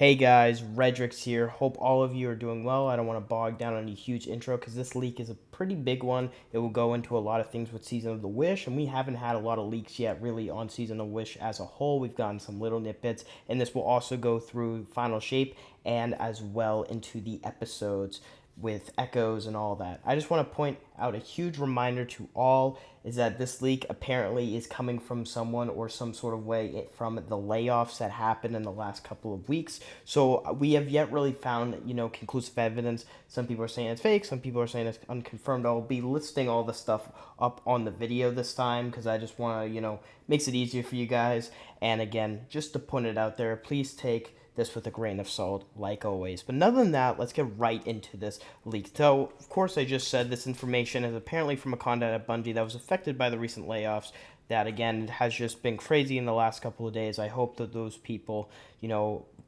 Hey guys, Redrix here. Hope all of you are doing well. I don't want to bog down on a huge intro because this leak is a pretty big one. It will go into a lot of things with Season of the Wish, and we haven't had a lot of leaks yet really on Season of Wish as a whole. We've gotten some little nitbits, and this will also go through Final Shape and as well into the episodes with echoes and all that. I just want to point out a huge reminder to all is that this leak apparently is coming from someone or some sort of way from the layoffs that happened in the last couple of weeks. So we have yet really found, conclusive evidence. Some people are saying it's fake. Some people are saying it's unconfirmed. I'll be listing all the stuff up on the video this time because I just want to, makes it easier for you guys. And again, just to point it out there, please take this with a grain of salt, like always. But other than that, let's get right into this leak. So, of course, I just said this information is apparently from a contact at Bungie that was affected by the recent layoffs. That, again, has just been crazy in the last couple of days. I hope that those people,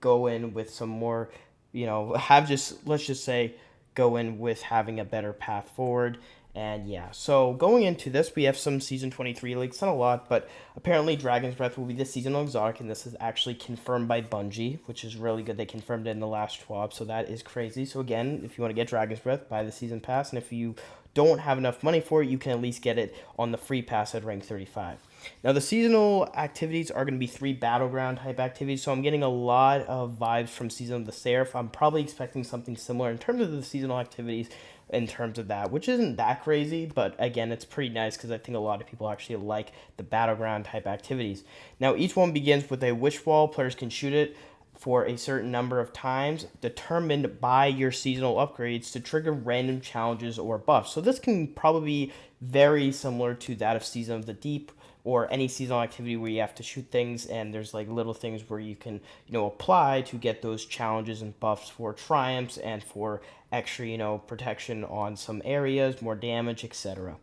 go in with some more, let's just say, go in with having a better path forward. And yeah, so going into this, we have some Season 23 leaks, not a lot, but apparently Dragon's Breath will be the seasonal exotic, and this is actually confirmed by Bungie, which is really good. They confirmed it in the last swap, so that is crazy. So again, if you want to get Dragon's Breath, buy the Season Pass, and if you don't have enough money for it, you can at least get it on the free pass at rank 35. Now, the seasonal activities are going to be 3 battleground type activities, so I'm getting a lot of vibes from Season of the Seraph. I'm probably expecting something similar in terms of the seasonal activities in terms of that, which isn't that crazy, but again, it's pretty nice because I think a lot of people actually like the battleground type activities. Now, each one begins with a wish wall. Players can shoot it for a certain number of times determined by your seasonal upgrades to trigger random challenges or buffs. So this can probably be very similar to that of Season of the Deep or any seasonal activity where you have to shoot things and there's like little things where you can apply to get those challenges and buffs for triumphs and for extra protection on some areas, more damage, etc.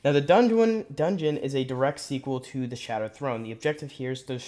Now, the dungeon is a direct sequel to the Shattered Throne. The objective here is to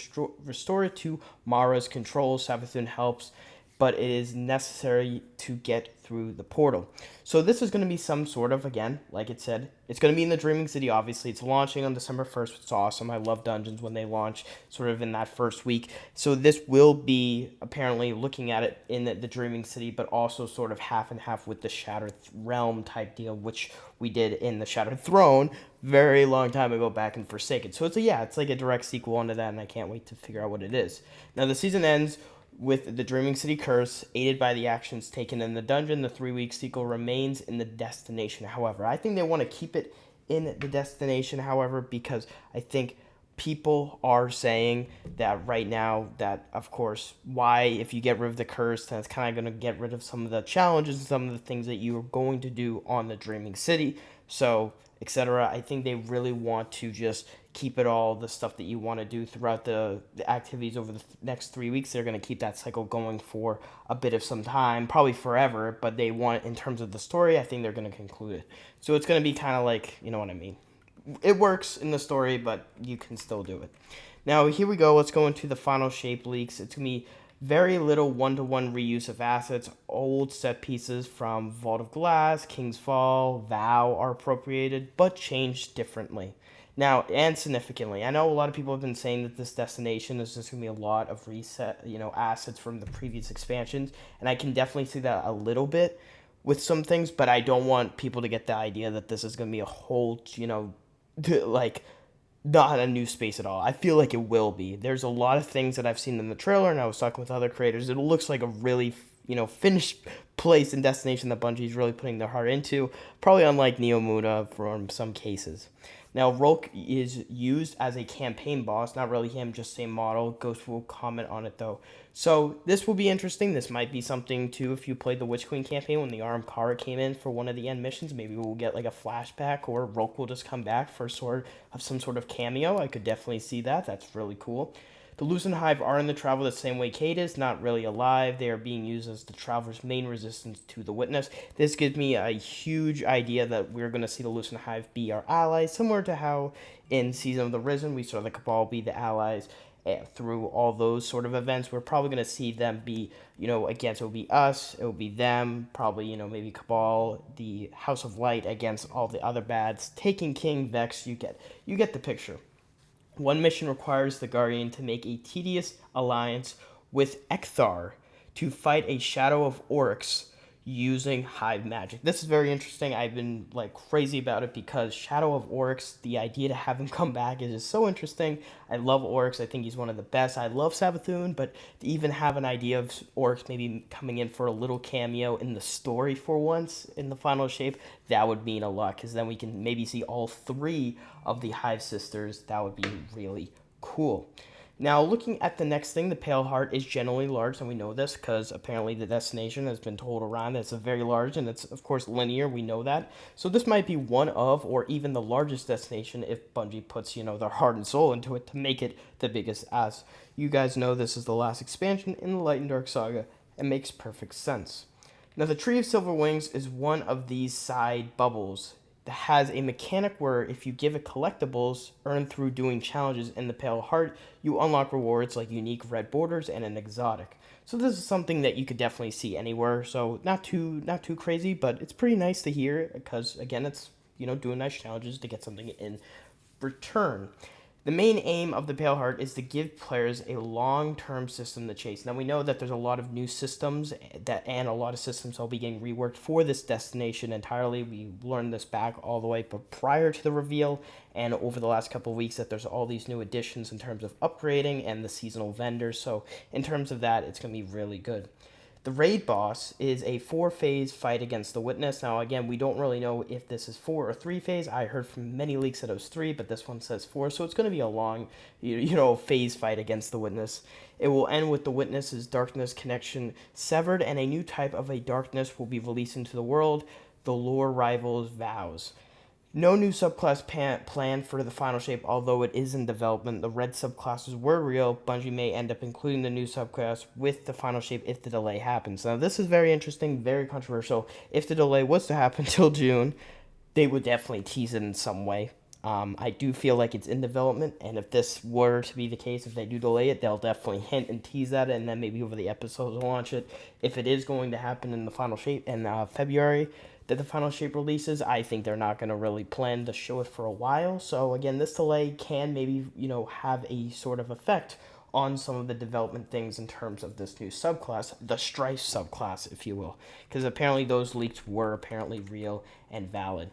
restore it to Mara's control. Savathun helps, but it is necessary to get through the portal. So this is going to be some sort of, again, like it said, it's going to be in the Dreaming City, obviously. It's launching on December 1st. It's awesome. I love dungeons when they launch sort of in that first week. So this will be apparently looking at it in the Dreaming City, but also sort of half and half with the Shattered Realm type deal, which we did in the Shattered Throne very long time ago back in Forsaken. So it's like a direct sequel onto that, and I can't wait to figure out what it is. Now, the season ends with the Dreaming City curse, aided by the actions taken in the dungeon. The 3-week sequel remains in the destination. However, I think they want to keep it in the destination, however, because I think people are saying that right now that, of course, why if you get rid of the curse, then it's kind of going to get rid of some of the challenges and some of the things that you are going to do on the Dreaming City. So, etc. I think they really want to just keep it all the stuff that you want to do throughout the activities over the next 3 weeks. They're going to keep that cycle going for a bit of some time, probably forever, but they want, in terms of the story, I think they're going to conclude it. So it's going to be kind of like, you know what I mean. It works in the story, but you can still do it. Now, here we go. Let's go into the Final Shape leaks. It's going to be very little one-to-one reuse of assets. Old set pieces from Vault of Glass, King's Fall, Vow are appropriated, but changed differently. Now, and significantly, I know a lot of people have been saying that this destination is just going to be a lot of reset, assets from the previous expansions, and I can definitely see that a little bit with some things, but I don't want people to get the idea that this is going to be a whole, like not a new space at all. I feel like it will be. There's a lot of things that I've seen in the trailer, and I was talking with other creators. It looks like a really, finished place and destination that Bungie's really putting their heart into. Probably unlike Neomuna from some cases. Now, Rolk is used as a campaign boss, not really him, just same model. Ghost will comment on it, though. So this will be interesting. This might be something, too, if you played the Witch Queen campaign when the Armed Kara came in for one of the end missions. Maybe we'll get like a flashback, or Rolk will just come back for some sort of cameo. I could definitely see that. That's really cool. The Lucent Hive are in the travel the same way Kate is, not really alive. They are being used as the Traveler's main resistance to the Witness. This gives me a huge idea that we're going to see the Lucent Hive be our allies, similar to how in Season of the Risen we saw the Cabal be the allies through all those sort of events. We're probably going to see them be, against, it will be us, it will be them, probably, maybe Cabal, the House of Light against all the other bads, taking King Vex. You get the picture. One mission requires the Guardian to make a tedious alliance with Ekthar to fight a Shadow of Oryx using hive magic. This is very interesting. I've been like crazy about it because Shadow of Oryx, the idea to have him come back is just so interesting. I love Oryx. I think he's one of the best. I love Savathun, but to even have an idea of Oryx maybe coming in for a little cameo in the story for once in the final shape, that would mean a lot because then we can maybe see all three of the Hive sisters. That would be really cool. Now, looking at the next thing, the Pale Heart is generally large, and we know this because apparently the destination has been told around that it's a very large, and it's, of course, linear. We know that. So this might be one of, or even the largest destination if Bungie puts, their heart and soul into it to make it the biggest. As you guys know, this is the last expansion in the Light and Dark saga. It makes perfect sense. Now, the Tree of Silver Wings is one of these side bubbles that has a mechanic where if you give it collectibles earned through doing challenges in the Pale Heart, you unlock rewards like unique red borders and an exotic. So this is something that you could definitely see anywhere. So not too crazy, but it's pretty nice to hear because again, it's doing nice challenges to get something in return. The main aim of the Pale Heart is to give players a long-term system to chase. Now we know that there's a lot of new systems and a lot of systems will be getting reworked for this destination entirely. We learned this back all the way but prior to the reveal and over the last couple of weeks that there's all these new additions in terms of upgrading and the seasonal vendors. So in terms of that, it's going to be really good. The raid boss is a 4-phase fight against the Witness. Now, again, we don't really know if this is 4 or 3-phase. I heard from many leaks that it was 3, but this one says 4, so it's going to be a long, phase fight against the Witness. It will end with the Witness's darkness connection severed, and a new type of a darkness will be released into the world, the lore rival's vows. No new subclass planned for the final shape, although it is in development. The red subclasses were real. Bungie may end up including the new subclass with the final shape if the delay happens. Now, this is very interesting, very controversial. If the delay was to happen till June, they would definitely tease it in some way. I do feel like it's in development, and if this were to be the case, if they do delay it, they'll definitely hint and tease that, and then maybe over the episodes launch it. If it is going to happen in the final shape in February, that the final shape releases, I think they're not going to really plan to show it for a while. So again, this delay can maybe have a sort of effect on some of the development things in terms of this new subclass, the Strife subclass, if you will, because apparently those leaks were apparently real and valid.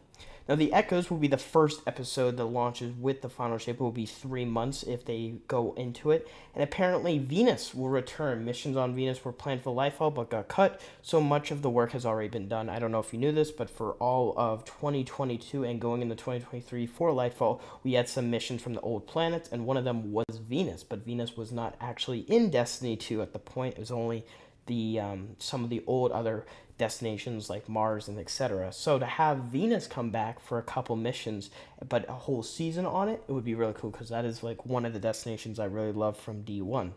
Now, the Echoes will be the first episode that launches with the final shape. It will be 3 months if they go into it. And apparently, Venus will return. Missions on Venus were planned for Lightfall but got cut, so much of the work has already been done. I don't know if you knew this, but for all of 2022 and going into 2023 for Lightfall, we had some missions from the old planets, and one of them was Venus. But Venus was not actually in Destiny 2 at the point. It was only the some of the old other destinations like Mars and etc. So to have Venus come back for a couple missions, but a whole season on it, it would be really cool because that is like one of the destinations I really love from D1.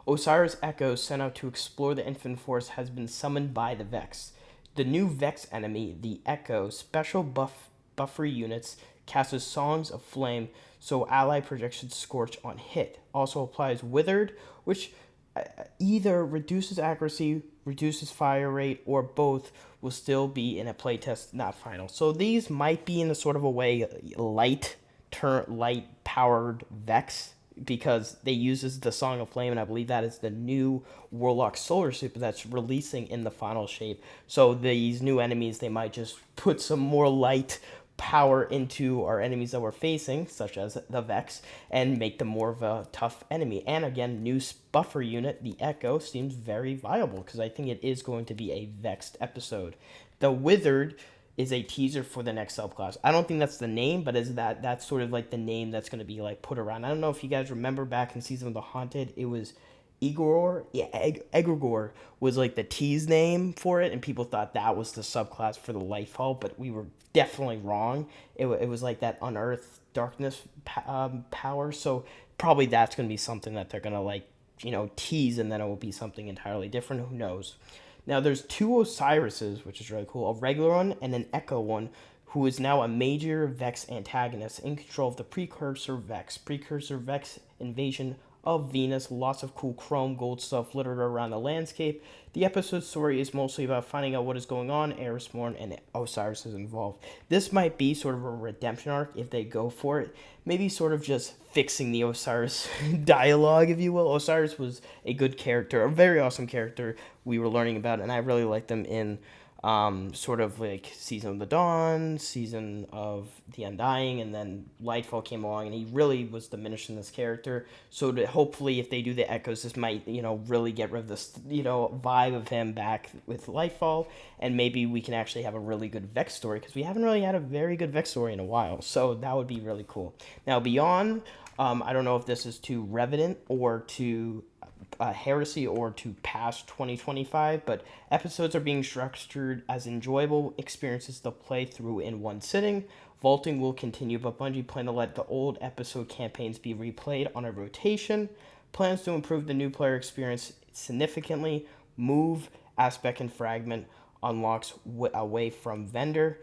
Osiris Echo, sent out to explore the Infinite Forest, has been summoned by the Vex. The new Vex enemy, the Echo, special buffer units casts Songs of Flame, so ally projection Scorch on hit. Also applies Withered, which either reduces accuracy, reduces fire rate, or both will still be in a playtest, not final. So these might be in a sort of a way light powered Vex because they uses the Song of Flame, and I believe that is the new Warlock Solar Super that's releasing in the final shape. So these new enemies, they might just put some more light power into our enemies that we're facing, such as the Vex, and make them more of a tough enemy. And again, new buffer unit, the Echo, seems very viable because I think it is going to be a Vexed episode. The Withered is a teaser for the next subclass. I don't think that's the name, but that's sort of like the name that's going to be like put around. I don't know if you guys remember back in Season of the Haunted, it was Egregore was like the tease name for it, and people thought that was the subclass for the Lightfall, but we were definitely wrong. It was like that unearthed darkness power, so probably that's going to be something that they're going to tease, and then it will be something entirely different. Who knows? Now, there's 2 Osirises, which is really cool, a regular one and an Echo one, who is now a major Vex antagonist in control of the Precursor Vex. Precursor Vex invasion of Venus. Lots of cool chrome gold stuff littered around the landscape. The episode story is mostly about finding out what is going on. Erismorn and Osiris is involved. This might be sort of a redemption arc if they go for it. Maybe sort of just fixing the Osiris dialogue, if you will. Osiris was a good character, a very awesome character we were learning about, and I really liked them in sort of like Season of the Dawn, Season of the Undying, and then Lightfall came along, and he really was diminished in this character. So to hopefully, if they do the Echoes, this might really get rid of this vibe of him back with Lightfall, and maybe we can actually have a really good Vex story because we haven't really had a very good Vex story in a while. So that would be really cool. Now beyond, I don't know if this is too Revenant or to Heresy or to past 2025, but episodes are being structured as enjoyable experiences to play through in one sitting. Vaulting will continue, but Bungie plan to let the old episode campaigns be replayed on a rotation. Plans to improve the new player experience significantly. Move, Aspect, and Fragment unlocks away from vendor.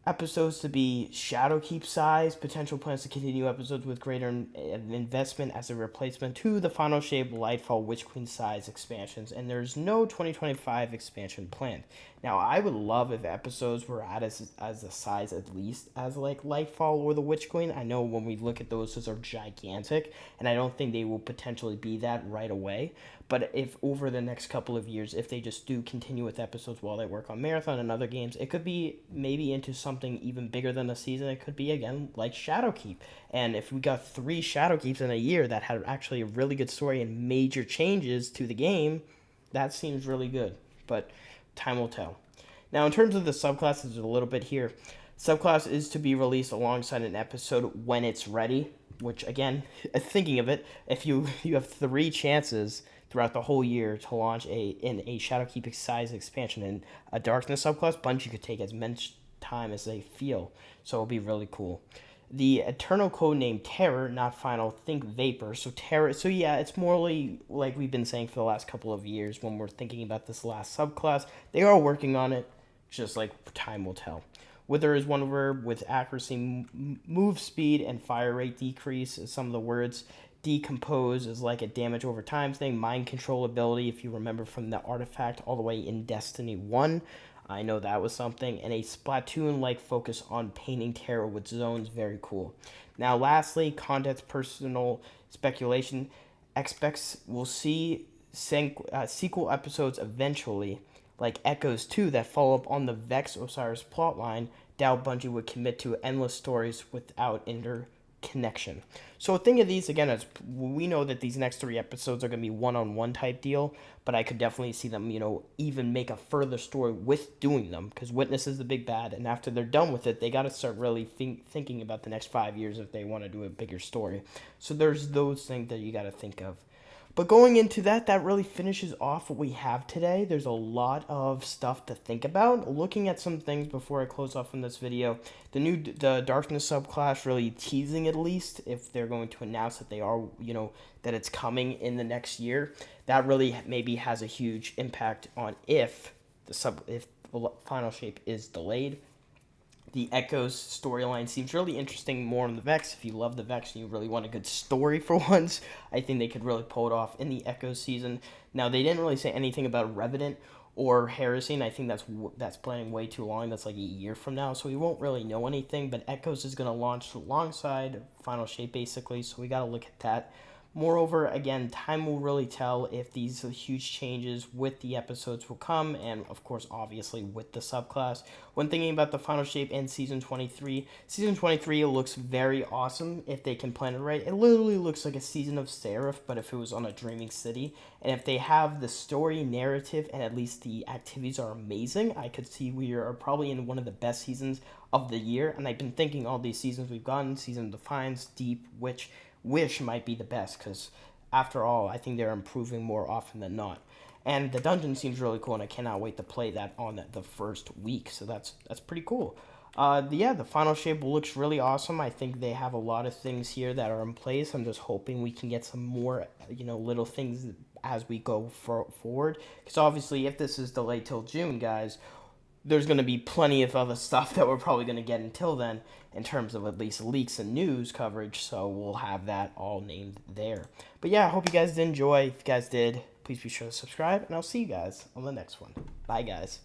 Episodes to be Shadowkeep size. Potential plans to continue episodes with greater investment as a replacement to the Final Shape, Lightfall, Witch Queen size expansions. And there's no 2025 expansion planned. Now, I would love if episodes were at as a size at least as like Lightfall or the Witch Queen. I know when we look at those are gigantic, and I don't think they will potentially be that right away. But if over the next couple of years, if they just do continue with episodes while they work on Marathon and other games, it could be maybe into something even bigger than a season. It could be, again, like Shadowkeep. And if we got 3 Shadowkeeps in a year that had actually a really good story and major changes to the game, that seems really good. But time will tell. Now, in terms of the subclasses, a little bit here. Subclass is to be released alongside an episode when it's ready, which, again, thinking of it, if you have 3 chances throughout the whole year to launch a Shadowkeep size expansion in a Darkness subclass, Bungie could take as much time as they feel, so it'll be really cool. The eternal code name Terror, not Final, think Vapor. So Terror. So yeah, it's morely like we've been saying for the last couple of years when we're thinking about this last subclass. They are working on it, just like time will tell. Wither is one word with accuracy, move speed, and fire rate decrease. Some of the words. Decompose is like a damage over time thing. Mind control ability, if you remember from the artifact all the way in Destiny 1. I know that was something. And a Splatoon-like focus on painting terror with zones. Very cool. Now, lastly, context personal speculation. Expects we'll see sequel episodes eventually, like Echoes 2, that follow up on the Vex Osiris plotline. Doubt Bungie would commit to endless stories without interconnection. So think of these again as we know that these next 3 episodes are going to be one-on-one type deal, but I could definitely see them, even make a further story with doing them because Witness is the big bad, and after they're done with it, they got to start really thinking about the next 5 years if they want to do a bigger story. So there's those things that you got to think of. But going into that really finishes off what we have today. There's a lot of stuff to think about. Looking at some things before I close off in this video, the Darkness subclass really teasing at least if they're going to announce that they are, that it's coming in the next year. That really maybe has a huge impact on if the Final Shape is delayed. The Echoes storyline seems really interesting more on the Vex. If you love the Vex and you really want a good story for once, I think they could really pull it off in the Echoes season. Now, they didn't really say anything about Revenant or Heresy, and I think that's planning way too long. That's like a year from now, so we won't really know anything. But Echoes is going to launch alongside Final Shape, basically, so we got to look at that. Moreover, again, time will really tell if these huge changes with the episodes will come, and of course, obviously, with the subclass. When thinking about the Final Shape and Season 23, Season 23 looks very awesome if they can plan it right. It literally looks like a Season of Seraph, but if it was on a Dreaming City. And if they have the story, narrative, and at least the activities are amazing, I could see we are probably in one of the best seasons of the year. And I've been thinking all these seasons we've gotten, Season of Defiance, Deep, Wish might be the best because, after all, I think they're improving more often than not. And the dungeon seems really cool, and I cannot wait to play that on the first week. So that's pretty cool. The Final Shape looks really awesome. I think they have a lot of things here that are in place. I'm just hoping we can get some more, little things as we go forward. Because obviously, if this is delayed till June, guys, there's going to be plenty of other stuff that we're probably going to get until then in terms of at least leaks and news coverage, so we'll have that all named there. But yeah, I hope you guys did enjoy. If you guys did, please be sure to subscribe, and I'll see you guys on the next one. Bye, guys.